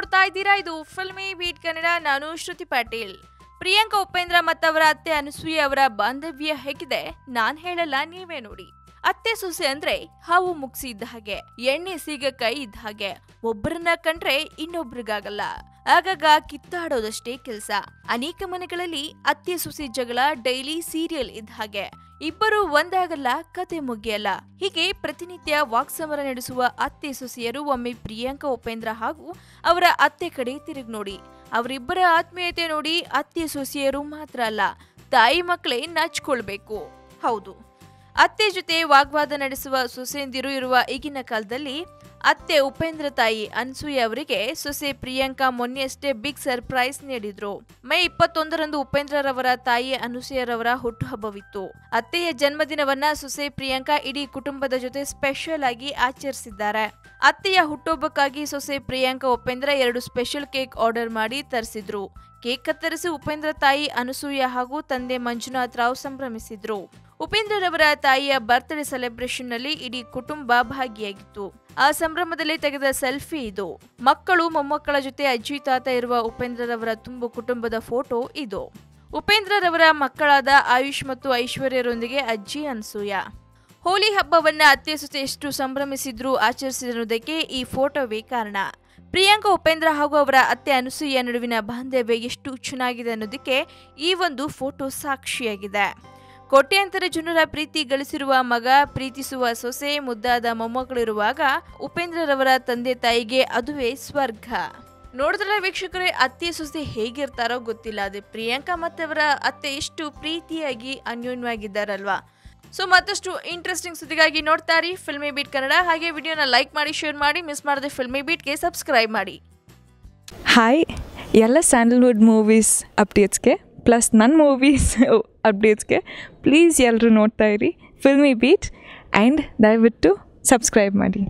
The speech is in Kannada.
ನೋಡ್ತಾ ಇದ್ದೀರಾ ಇದು ಫಿಲ್ಮಿ ಬೀಟ್ ಕನ್ನಡ. ನಾನು ಶ್ರುತಿ ಪಾಟೀಲ್. ಪ್ರಿಯಾಂಕಾ ಉಪೇಂದ್ರ ಮತ್ತವರ ಅತ್ತೆ ಅನಸೂಯೆ ಅವರ ಬಾಂಧವ್ಯ ಹೇಗಿದೆ ನಾನ್ ಹೇಳಲ್ಲ, ನೀವೇ ನೋಡಿ. ಅತ್ತೆ ಸೊಸೆ ಅಂದ್ರೆ ಹಾವು ಮುಗ್ಸಿ ಇದ್ದ ಹಾಗೆ, ಎಣ್ಣೆ ಸೀಗ ಕೈ ಇದ್ದ ಹಾಗೆ. ಒಬ್ಬರನ್ನ ಕಂಡ್ರೆ ಇನ್ನೊಬ್ರಿಗಾಗಲ್ಲ, ಆಗಾಗ ಕಿತ್ತಾಡೋದಷ್ಟೇ ಕೆಲ್ಸ. ಅನೇಕ ಮನೆಗಳಲ್ಲಿ ಅತ್ತೆ ಸೊಸೆ ಜಗಳ ಡೈಲಿ ಸೀರಿಯಲ್ ಇದ್ದ ಹಾಗೆ. ಇಬ್ಬರು ಒಂದಾಗಲ್ಲ, ಕತೆ ಮುಗಿಯಲ್ಲ. ಹೀಗೆ ಪ್ರತಿನಿತ್ಯ ವಾಕ್ಸಮರ ನಡೆಸುವ ಅತ್ತೆ ಸೊಸೆಯರು ಒಮ್ಮೆ ಪ್ರಿಯಾಂಕಾ ಉಪೇಂದ್ರ ಹಾಗೂ ಅವರ ಅತ್ತೆ ಕಡೆ ತಿರುಗಿ ನೋಡಿ. ಅವರಿಬ್ಬರ ಆತ್ಮೀಯತೆ ನೋಡಿ ಅತ್ತೆ ಸೊಸೆಯರು ಮಾತ್ರ ಅಲ್ಲ, ತಾಯಿ ಮಕ್ಕಳೇ ನಾಚಿಕೊಳ್ಬೇಕು. ಹೌದು, ಅತ್ತೆ ಜೊತೆ ವಾಗ್ವಾದ ನಡೆಸುವ ಸೊಸೆಯಂದಿರು ಇರುವ ಈಗಿನ ಕಾಲದಲ್ಲಿ ಅತ್ತೆ ಉಪೇಂದ್ರ ತಾಯಿ ಅನಸೂಯೆ ಅವರಿಗೆ ಸೊಸೆ ಪ್ರಿಯಾಂಕಾ ಮೊನ್ನೆಯಷ್ಟೇ ಬಿಗ್ ಸರ್ಪ್ರೈಸ್ ನೀಡಿದ್ರು. ಮೇ 21ರಂದು ಉಪೇಂದ್ರರವರ ತಾಯಿ ಅನಸೂಯರವರ ಹುಟ್ಟುಹಬ್ಬವಿತ್ತು. ಅತ್ತೆಯ ಜನ್ಮದಿನವನ್ನ ಸೊಸೆ ಪ್ರಿಯಾಂಕಾ ಇಡೀ ಕುಟುಂಬದ ಜೊತೆ ಸ್ಪೆಷಲ್ ಆಗಿ ಆಚರಿಸಿದ್ದಾರೆ. ಅತ್ತೆಯ ಹುಟ್ಟುಹಬ್ಬಕ್ಕಾಗಿ ಸೊಸೆ Priyanka Upendra 2 special cake order ಮಾಡಿ ತರಿಸಿದ್ರು. ಕೇಕ್ ಕತ್ತರಿಸಿ ಉಪೇಂದ್ರ ತಾಯಿ ಅನಸೂಯ ಹಾಗೂ ತಂದೆ ಮಂಜುನಾಥ್ ರಾವ್ ಸಂಭ್ರಮಿಸಿದ್ರು. ಉಪೇಂದ್ರರವರ ತಾಯಿಯ ಬರ್ತ್ಡೇ ಸೆಲೆಬ್ರೇಷನ್ ನಲ್ಲಿ ಇಡೀ ಕುಟುಂಬ ಭಾಗಿಯಾಗಿತ್ತು. ಆ ಸಂಭ್ರಮದಲ್ಲಿ ತೆಗೆದ ಸೆಲ್ಫಿ ಇದು. ಮಕ್ಕಳು ಮೊಮ್ಮಕ್ಕಳ ಜೊತೆ ಅಜ್ಜಿ ತಾತ ಇರುವ ಉಪೇಂದ್ರರವರ ತುಂಬು ಕುಟುಂಬದ ಫೋಟೋ ಇದು. ಉಪೇಂದ್ರರವರ ಮಕ್ಕಳಾದ ಆಯುಷ್ ಮತ್ತು ಐಶ್ವರ್ಯರೊಂದಿಗೆ ಅಜ್ಜಿ ಅನಸೂಯ. ಹೋಲಿ ಹಬ್ಬವನ್ನ ಅತ್ತೆ ಸೊಸೆ ಎಷ್ಟು ಸಂಭ್ರಮಿಸಿದ್ರು ಆಚರಿಸಿರುವುದಕ್ಕೆ ಈ ಫೋಟೋವೇ ಕಾರಣ. ಪ್ರಿಯಾಂಕಾ ಉಪೇಂದ್ರ ಹಾಗೂ ಅವರ ಅತ್ತೆ ಅನಸೂಯ ನಡುವಿನ ಬಾಂಧವ್ಯ ಎಷ್ಟು ಚೆನ್ನಾಗಿದೆ ಅನ್ನೋದಕ್ಕೆ ಈ ಒಂದು ಫೋಟೋ ಸಾಕ್ಷಿಯಾಗಿದೆ. ಕೋಟ್ಯಾಂತರ ಜನರ ಪ್ರೀತಿ ಗಳಿಸಿರುವ ಮಗ, ಪ್ರೀತಿಸುವ ಸೊಸೆ, ಮುದ್ದಾದ ಮೊಮ್ಮಕ್ಕಳಿರುವಾಗ ಉಪೇಂದ್ರರವರ ತಂದೆ ತಾಯಿಗೆ ಅದುವೇ ಸ್ವರ್ಗ. ನೋಡಿದ್ರೆ ವೀಕ್ಷಕರೇ, ಅತ್ತೆ ಸೊಸೆ ಹೇಗಿರ್ತಾರೋ ಗೊತ್ತಿಲ್ಲ, ಅದೇ ಪ್ರಿಯಾಂಕಾ ಮತ್ತವರ ಅತ್ತೆ ಎಷ್ಟು ಪ್ರೀತಿಯಾಗಿ ಅನ್ಯೋನ್ಯವಾಗಿದ್ದಾರಲ್ವಾ. ಸೊ ಮತ್ತಷ್ಟು ಇಂಟ್ರೆಸ್ಟಿಂಗ್ ಸುದ್ದಿಗಾಗಿ ನೋಡ್ತಾ ಇರಿ ಫಿಲ್ಮಿ ಬೀಟ್ ಕನ್ನಡ. ಹಾಗೆ ವಿಡಿಯೋನ ಲೈಕ್ ಮಾಡಿ, ಶೇರ್ ಮಾಡಿ, ಮಿಸ್ ಮಾಡದೆ ಫಿಲ್ಮಿ ಬೀಟ್ಗೆ ಸಬ್ಸ್ಕ್ರೈಬ್ ಮಾಡಿ. ಹಾಯ್, ಎಲ್ಲ ಸ್ಯಾಂಡಲ್ವುಡ್ ಮೂವೀಸ್ ಅಪ್ಡೇಟ್ಸ್ಗೆ ಪ್ಲಸ್ ನನ್ನ ಮೂವೀಸ್ ಅಪ್ಡೇಟ್ಸ್ಗೆ ಪ್ಲೀಸ್ ಎಲ್ಲರೂ ನೋಡ್ತಾ ಇರಿ ಫಿಲ್ಮಿ ಬೀಟ್ ಆ್ಯಂಡ್ ದಯವಿಟ್ಟು ಸಬ್ಸ್ಕ್ರೈಬ್ ಮಾಡಿ.